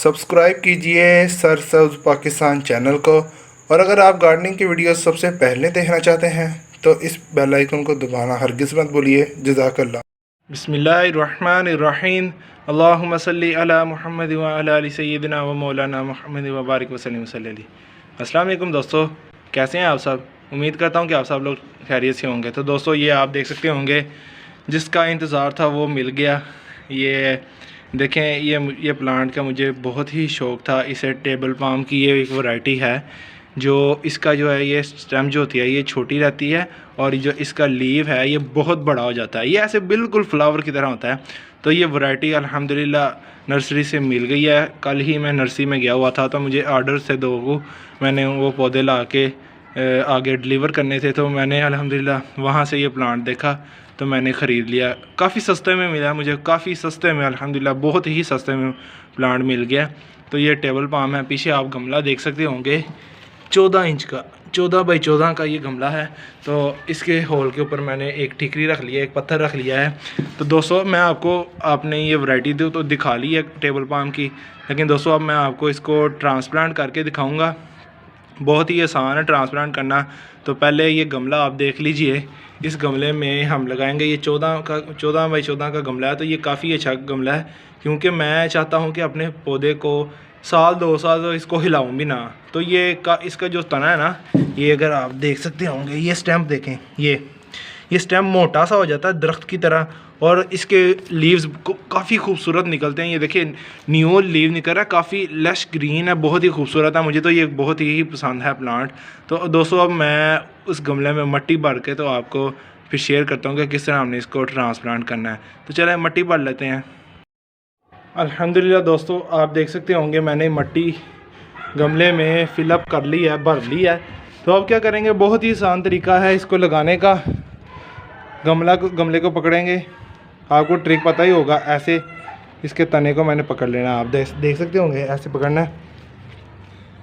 Subscribe कीजिए सरसब्ज Pakistan channel को, और अगर आप गार्डनिंग की वीडियो सबसे पहले देखना चाहते हैं तो इस बेल आइकन को दबाना हरगिज़ मत भूलिए। जज़ाकल्लाह। बिस्मिल्लाहिर्रहमानिर्रहीम। अल्लाहुम्मा सल्ली अला मुहम्मद व अला आलि सय्यिदिना व मौलाना मुहम्मद व बारिक वसल्लिम वसल्लम। अस्सलाम वालेकुम दोस्तों, कैसे हैं आप सब? उम्मीद करता हूं कि आप सब लोग खैरियत से होंगे। तो दोस्तों, ये आप देख सकते होंगे जिसका इंतज़ार था वो मिल गया। ये देखें, ये प्लांट का मुझे बहुत ही शौक़ था। इसे टेबल पाम की ये एक वैरायटी है जो इसका जो है ये स्टेम जो होती है ये छोटी रहती है, और जो इसका लीव है ये बहुत बड़ा हो जाता है। ये ऐसे बिल्कुल फ्लावर की तरह होता है। तो ये वैरायटी अल्हम्दुलिल्लाह नर्सरी से मिल गई है। कल ही मैं नर्सरी में गया हुआ था, तो मुझे आर्डर से दो मैंने वो पौधे ला के आगे डिलीवर करने थे। तो मैंने अल्हम्दुलिल्लाह वहाँ से ये प्लांट देखा तो मैंने ख़रीद लिया। काफ़ी सस्ते में मिला मुझे, काफ़ी सस्ते में, अल्हम्दुलिल्लाह बहुत ही सस्ते में प्लांट मिल गया। तो ये टेबल पाम है। पीछे आप गमला देख सकते होंगे, 14 इंच का, 14 बाई 14 का ये गमला है। तो इसके होल के ऊपर मैंने एक ठीकरी रख लिया है, एक पत्थर रख लिया है। तो दोस्तों, मैं आपने ये वैरायटी तो दिखा ली है टेबल पाम की, लेकिन दोस्तों अब मैं आपको इसको ट्रांसप्लांट करके दिखाऊंगा। बहुत ही आसान है ट्रांसप्लांट करना। तो पहले ये गमला आप देख लीजिए। इस गमले में हम लगाएंगे, ये 14 बाई 14 का गमला है। तो ये काफ़ी अच्छा गमला है, क्योंकि मैं चाहता हूँ कि अपने पौधे को साल 2 साल तो इसको हिलाऊं भी ना। तो इसका जो तना है ना, ये अगर आप देख सकते होंगे, ये स्टेम देखें, ये स्टेम मोटा सा हो जाता है दरख्त की तरह, और इसके लीव्स काफ़ी खूबसूरत निकलते हैं। ये देखिए न्यू लीव निकल रहा है, काफ़ी लश ग्रीन है, बहुत ही खूबसूरत है। मुझे तो ये बहुत ही पसंद है प्लांट। तो दोस्तों, अब मैं उस गमले में मिट्टी भर के तो आपको फिर शेयर करता हूँ कि किस तरह हमने इसको ट्रांसप्लांट करना है। तो चलें मिट्टी भर लेते हैं। अल्हम्दुलिल्लाह दोस्तों, आप देख सकते होंगे मैंने मिट्टी गमले में फिलअप कर ली है, भर ली है। तो अब क्या करेंगे, बहुत ही आसान तरीका है इसको लगाने का। गमले को पकड़ेंगे, आपको ट्रिक पता ही होगा। ऐसे इसके तने को मैंने पकड़ लेना, आप देख सकते होंगे, ऐसे पकड़ना है,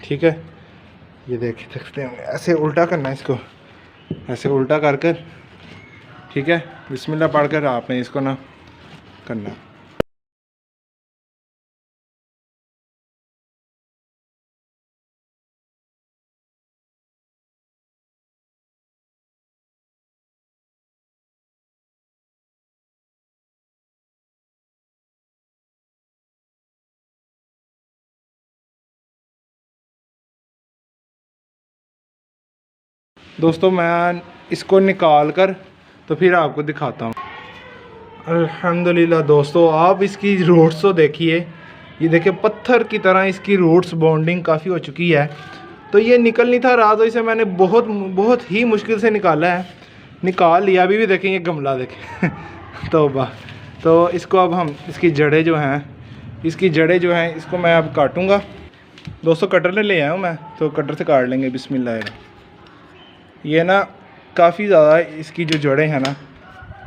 ठीक है। ये देख सकते होंगे, ऐसे उल्टा करना है इसको, ऐसे उल्टा कर कर, ठीक है। बिस्मिल्लाह पढ़ कर आपने इसको ना करना। दोस्तों, मैं इसको निकाल कर तो फिर आपको दिखाता हूँ। अल्हम्दुलिल्लाह दोस्तों, आप इसकी रूट्स तो देखिए, ये देखिए पत्थर की तरह इसकी रूट्स बॉन्डिंग काफ़ी हो चुकी है। तो ये निकल नहीं था रहा, तो इसे मैंने बहुत ही मुश्किल से निकाला है, निकाल लिया। अभी भी देखें, ये गमला देखें तौबा। तो इसको अब हम इसकी जड़ें जो हैं इसको मैं अब काटूँगा। दोस्तों, कटर ले आया हूँ मैं, तो कटर से काट लेंगे। बिस्मिल्लाह। ये ना काफ़ी ज़्यादा इसकी जो जड़ें हैं ना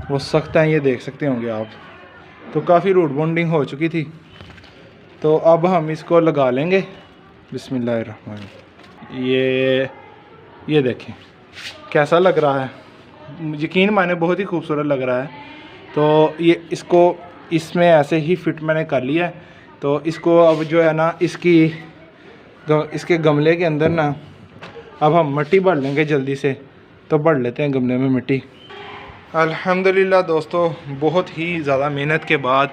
वो सख्त हैं, ये देख सकते होंगे आप। तो काफ़ी रूट बॉन्डिंग हो चुकी थी। तो अब हम इसको लगा लेंगे। बिस्मिल्लाहिर्रहमान। ये देखें कैसा लग रहा है, यकीन माने बहुत ही खूबसूरत लग रहा है। तो ये इसमें ऐसे ही फिट मैंने कर लिया है। तो इसको अब जो है ना इसके गमले के अंदर ना अब हम मिट्टी भर लेंगे जल्दी से। तो भर लेते हैं गमले में मिट्टी। अल्हम्दुलिल्लाह दोस्तों, बहुत ही ज़्यादा मेहनत के बाद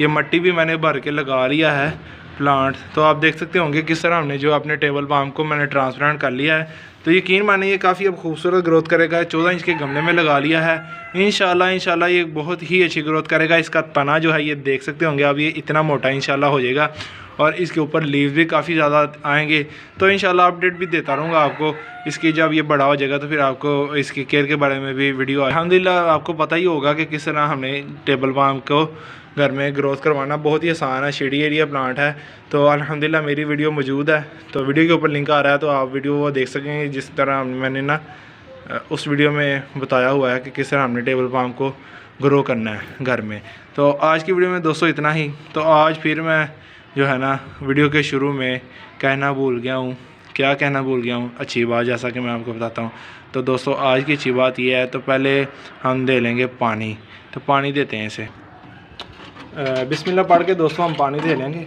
ये मिट्टी भी मैंने भर के लगा लिया है प्लांट। तो आप देख सकते होंगे किस तरह हमने जो अपने टेबल पाम को मैंने ट्रांसप्लांट कर लिया है। तो यकीन माने ये काफ़ी अब खूबसूरत ग्रोथ करेगा। 14 इंच के गमले में लगा लिया है। इंशाल्लाह ये बहुत ही अच्छी ग्रोथ करेगा। इसका तना जो है ये देख सकते होंगे अब, ये इतना मोटा इंशाल्लाह हो जाएगा, और इसके ऊपर लीव भी काफ़ी ज़्यादा आएंगे। तो इंशाल्लाह अपडेट भी देता रहूँगा आपको इसकी। जब ये बड़ा हो जाएगा तो फिर आपको इसकी केयर के बारे में भी वीडियो। अल्हम्दुलिल्लाह आपको पता ही होगा कि किस तरह हमने टेबल पाम को घर में ग्रोथ करवाना बहुत ही आसान है। शेडी एरिया प्लांट है। तो अल्हम्दुलिल्लाह मेरी वीडियो मौजूद है, तो वीडियो के ऊपर लिंक आ रहा है, तो आप वीडियो वो देख सकेंगे। जिस तरह मैंने ना उस वीडियो में बताया हुआ है कि किस तरह हमने टेबल पाम को ग्रो करना है घर में। तो आज की वीडियो में दोस्तों इतना ही। तो आज फिर मैं जो है ना वीडियो के शुरू में कहना भूल गया हूँ अच्छी बात, जैसा कि मैं आपको बताता हूँ। तो दोस्तों, आज की अच्छी बात यह है, तो पहले हम दे लेंगे पानी। तो पानी देते हैं इसे, बिस्मिल्लाह पढ़ के दोस्तों हम पानी दे लेंगे।